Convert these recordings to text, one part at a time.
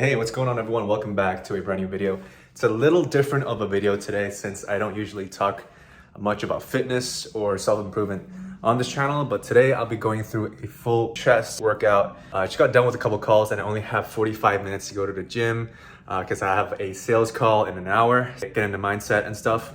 Hey, what's going on everyone? Welcome back to a brand new video. It's a little different of a video today since I don't usually talk much about fitness or self-improvement on this channel, but today I'll be going through a full chest workout. I just got done with a couple calls and I only have 45 minutes to go to the gym because I have a sales call in an hour, get into mindset and stuff.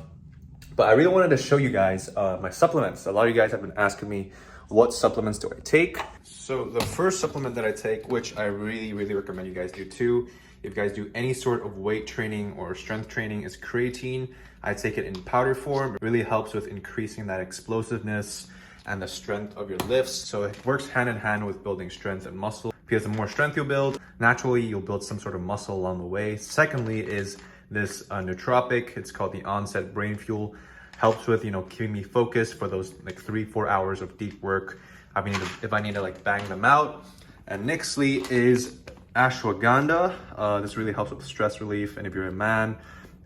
But I really wanted to show you guys my supplements. A lot of you guys have been asking me, what supplements do I take? So the first supplement that I take, which I really recommend you guys do too, if you guys do any sort of weight training or strength training, is creatine. I take it in powder form. It really helps with increasing that explosiveness and the strength of your lifts. So it works hand in hand with building strength and muscle. Because the more strength you build, naturally you'll build some sort of muscle along the way. Secondly is this nootropic. It's called the Onset Brain Fuel. Helps with, keeping me focused for those like 3-4 hours of deep work. If I need to like bang them out. And nextly is ashwagandha. This really helps with stress relief. And if you're a man,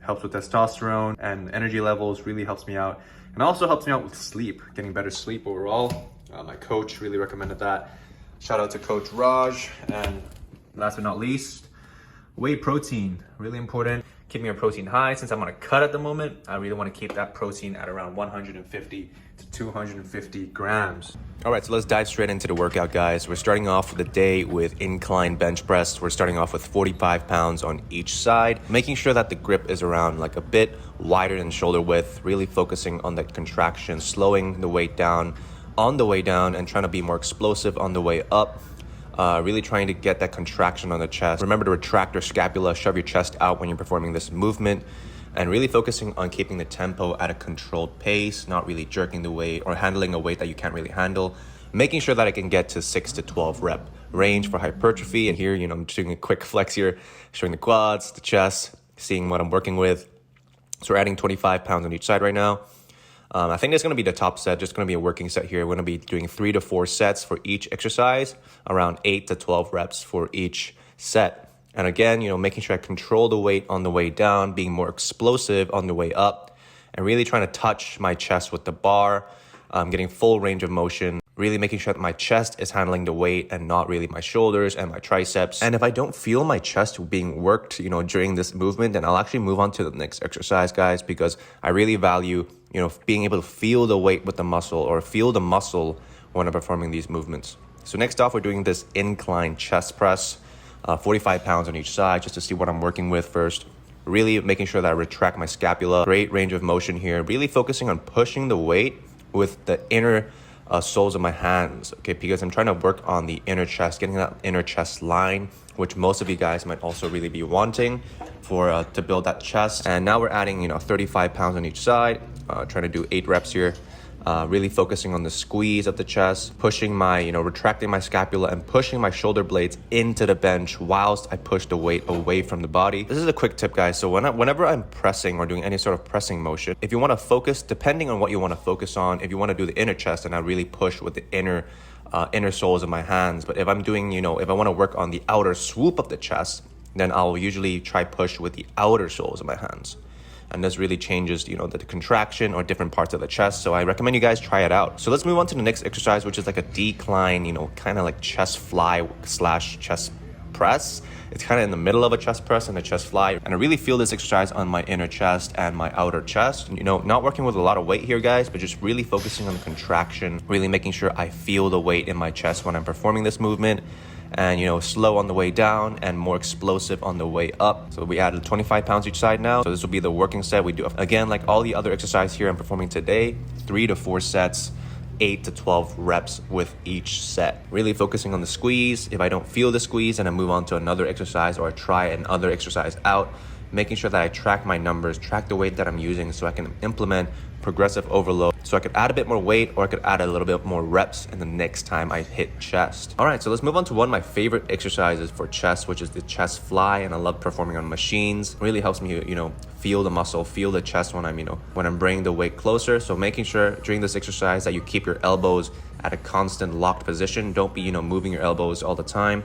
helps with testosterone and energy levels, really helps me out. And also helps me out with sleep, getting better sleep overall. My coach really recommended that. Shout out to Coach Raj. And last but not least, whey protein, really important. Keeping your protein high. Since I'm on a cut at the moment, I really want to keep that protein at around 150 to 250 grams. All right, so let's dive straight into the workout, guys. We're starting off the day with incline bench press. We're starting off with 45 pounds on each side, making sure that the grip is around like a bit wider than shoulder width, really focusing on that contraction, slowing the weight down on the way down and trying to be more explosive on the way up. Really trying to get that contraction on the chest. Remember to retract your scapula, shove your chest out when you're performing this movement, and really focusing on keeping the tempo at a controlled pace, not really jerking the weight or handling a weight that you can't really handle. Making sure that I can get to 6 to 12 rep range for hypertrophy. And here, I'm just doing a quick flex here, showing the quads, the chest, seeing what I'm working with. So we're adding 25 pounds on each side right now. I think it's going to be the top set, just going to be a working set here. We're going to be doing 3 to 4 sets for each exercise, around 8 to 12 reps for each set. And again, making sure I control the weight on the way down, being more explosive on the way up, and really trying to touch my chest with the bar, getting full range of motion, really making sure that my chest is handling the weight and not really my shoulders and my triceps. And if I don't feel my chest being worked, during this movement, then I'll actually move on to the next exercise, guys, because I really value being able to feel the weight with the muscle or feel the muscle when I'm performing these movements. So next off, we're doing this incline chest press, 45 pounds on each side, just to see what I'm working with first. Really making sure that I retract my scapula. Great range of motion here. Really focusing on pushing the weight with the inner soles of my hands, okay? Because I'm trying to work on the inner chest, getting that inner chest line, which most of you guys might also really be wanting for to build that chest. And now we're adding, 35 pounds on each side, trying to do 8 reps here. Really focusing on the squeeze of the chest, pushing my, retracting my scapula and pushing my shoulder blades into the bench whilst I push the weight away from the body. This is a quick tip, guys. So whenever I'm pressing or doing any sort of pressing motion, if you want to focus, depending on what you want to focus on, if you want to do the inner chest, and I really push with the inner soles of my hands. But if I'm doing, if I want to work on the outer swoop of the chest, then I'll usually try push with the outer soles of my hands. And this really changes, the contraction or different parts of the chest. So I recommend you guys try it out. So let's move on to the next exercise, which is like a decline, kind of like chest fly / chest press. It's kind of in the middle of a chest press and a chest fly. And I really feel this exercise on my inner chest and my outer chest. Not working with a lot of weight here, guys, but just really focusing on the contraction, really making sure I feel the weight in my chest when I'm performing this movement. And slow on the way down and more explosive on the way up. So we added 25 pounds each side now. So this will be the working set. We do, again, like all the other exercise here I'm performing today, 3 to 4 sets, 8 to 12 reps with each set. Really focusing on the squeeze. If I don't feel the squeeze, then I move on to another exercise or I try another exercise out, making sure that I track my numbers, track the weight that I'm using so I can implement progressive overload. So I could add a bit more weight or I could add a little bit more reps in the next time I hit chest. All right, so let's move on to one of my favorite exercises for chest, which is the chest fly. And I love performing on machines. It really helps me, feel the muscle, feel the chest when I'm bringing the weight closer. So making sure during this exercise that you keep your elbows at a constant locked position. Don't be, moving your elbows all the time.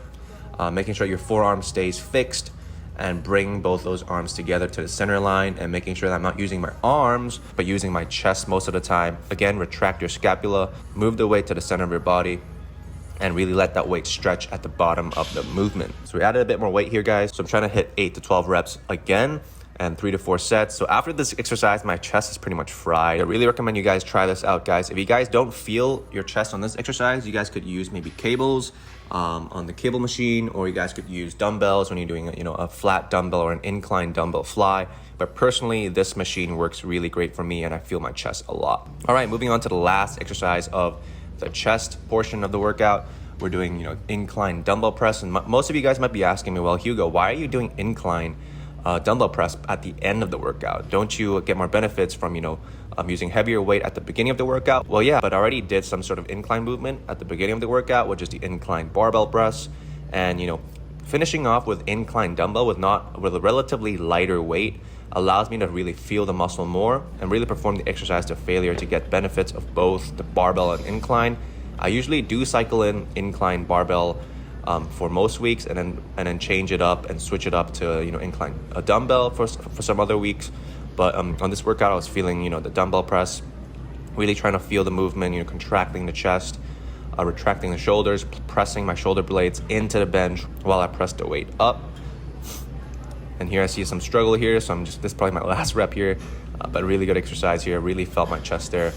Making sure your forearm stays fixed and bring both those arms together to the center line and making sure that I'm not using my arms, but using my chest most of the time. Again, retract your scapula, move the weight to the center of your body, and really let that weight stretch at the bottom of the movement. So we added a bit more weight here, guys. So I'm trying to hit 8 to 12 reps again and 3 to 4 sets. So after this exercise, my chest is pretty much fried. I really recommend you guys try this out, guys. If you guys don't feel your chest on this exercise, you guys could use maybe cables on the cable machine, or you guys could use dumbbells when you're doing a flat dumbbell or an incline dumbbell fly. But personally, this machine works really great for me and I feel my chest a lot. All right, moving on to the last exercise of the chest portion of the workout. We're doing incline dumbbell press, and most of you guys might be asking me, well, Hugo, why are you doing incline dumbbell press at the end of the workout? Don't you get more benefits from using heavier weight at the beginning of the workout? Well, yeah, but I already did some sort of incline movement at the beginning of the workout, which is the incline barbell press, and finishing off with incline dumbbell with a relatively lighter weight allows me to really feel the muscle more and really perform the exercise to failure to get benefits of both the barbell and incline. I usually do cycle in incline barbell for most weeks, and then change it up and switch it up to incline a dumbbell for some other weeks. But on this workout, I was feeling the dumbbell press, really trying to feel the movement, contracting the chest, retracting the shoulders, pressing my shoulder blades into the bench while I press the weight up. And here I see some struggle here, so this is probably my last rep here, but really good exercise here. Really felt my chest there.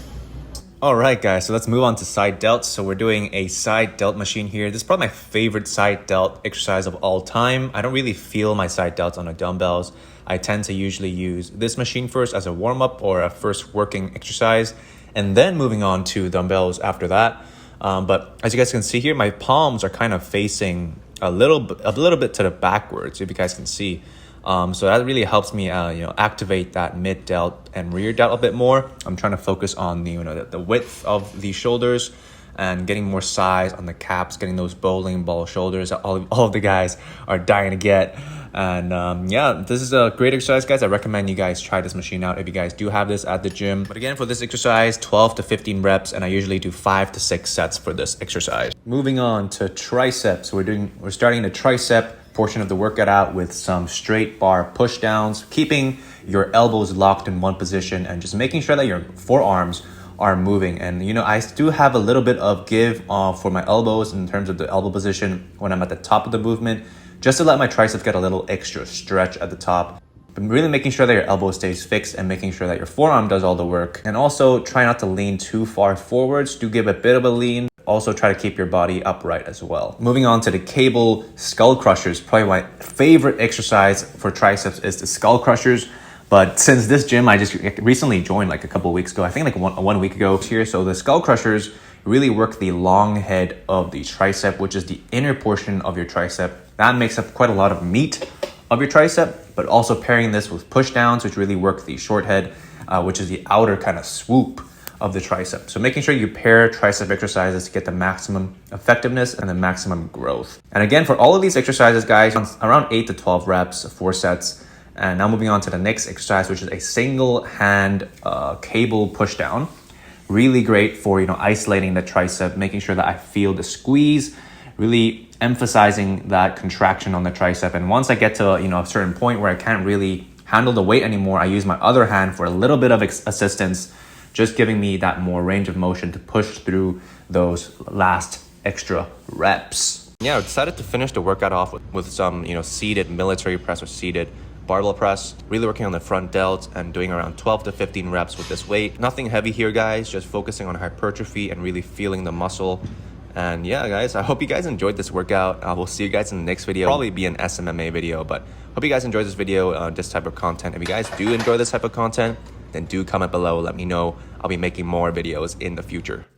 All right, guys, so let's move on to side delts. So we're doing a side delt machine here. This is probably my favorite side delt exercise of all time. I don't really feel my side delts on the dumbbells. I tend to usually use this machine first as a warm-up or a first working exercise, and then moving on to dumbbells after that. But as you guys can see here, my palms are kind of facing a little bit to the backwards, if you guys can see. So that really helps me, activate that mid delt and rear delt a bit more. I'm trying to focus on the width of the shoulders and getting more size on the caps, getting those bowling ball shoulders that all of the guys are dying to get. And yeah, this is a great exercise, guys. I recommend you guys try this machine out if you guys do have this at the gym. But again, for this exercise, 12 to 15 reps, and I usually do 5 to 6 sets for this exercise. Moving on to triceps. We're starting the tricep portion of the workout out with some straight bar push downs, keeping your elbows locked in one position and just making sure that your forearms are moving. And I do have a little bit of give for my elbows in terms of the elbow position when I'm at the top of the movement, just to let my triceps get a little extra stretch at the top. But really making sure that your elbow stays fixed and making sure that your forearm does all the work. And also try not to lean too far forwards. Do give a bit of a lean. Also try to keep your body upright as well. Moving on to the cable skull crushers. Probably my favorite exercise for triceps is the skull crushers. But since this gym I just recently joined like a couple of weeks ago, I think like one week ago here. So the skull crushers really work the long head of the tricep, which is the inner portion of your tricep. That makes up quite a lot of meat of your tricep, but also pairing this with push downs, which really work the short head, which is the outer kind of swoop of the tricep. So making sure you pair tricep exercises to get the maximum effectiveness and the maximum growth. And again, for all of these exercises, guys, around 8 to 12 reps, 4 sets. And now moving on to the next exercise, which is a single hand cable push down. Really great for, isolating the tricep, making sure that I feel the squeeze, really emphasizing that contraction on the tricep. And once I get to, a certain point where I can't really handle the weight anymore, I use my other hand for a little bit of assistance, just giving me that more range of motion to push through those last extra reps. Yeah, I decided to finish the workout off with some, seated military press or seated barbell press, really working on the front delts and doing around 12 to 15 reps with this weight. Nothing heavy here, guys, just focusing on hypertrophy and really feeling the muscle. And yeah, guys, I hope you guys enjoyed this workout. We'll see you guys in the next video. Probably be an SMMA video, but hope you guys enjoyed this video, this type of content. If you guys do enjoy this type of content, then do comment below. Let me know. I'll be making more videos in the future.